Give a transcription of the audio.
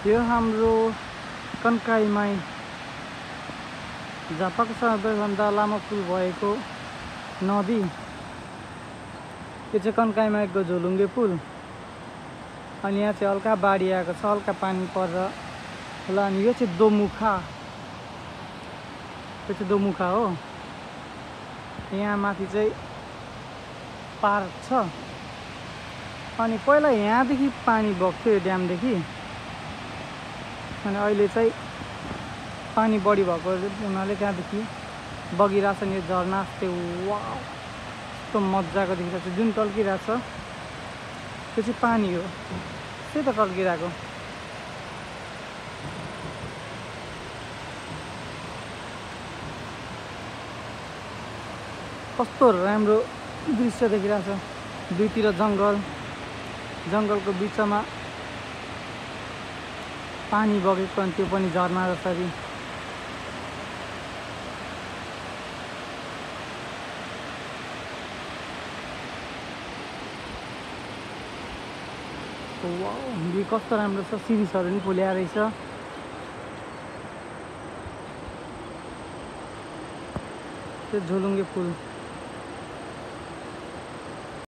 यो हाम्रो कन्काईमाई झापाको सबैभन्दा लामो पुल भएको नदी। यो चाहिँ कन्काईमाईको झोलुङ्गे पुल। अनि यहाँ चाहिँ हल्का बाढी आएको छ, हल्का पानी पर्छ होला। अनि यो चाहिँ दोमुखा, यो चाहिँ दोमुखा हो। यहाँ माथि चाहिँ पार्क छ। अनि पहिला यहाँदेखि पानी बग्थ्यो यो ड्यामदेखि, अनि अहिले चाहिँ पानी बढी भएको हुनाले त्यहाँदेखि बगिरहेछ नि। यो झरना जस्तै वाउ, यस्तो मजाको देखिरहेको छ। जुन टल्किरहेछ त्यो चाहिँ पानी हो, त्यही त टल्किरहेको। कस्तो राम्रो दृश्य देखिरहेछ। दुईतिर जङ्गल, जङ्गलको बिचमा पानी बगेको, अनि त्यो पनि झरना जसरी। वाउ, यो कस्तो राम्रो छ। सिरिसहरू पनि फुल्या रहेछ। त्यो झोलुङ्गे पुल।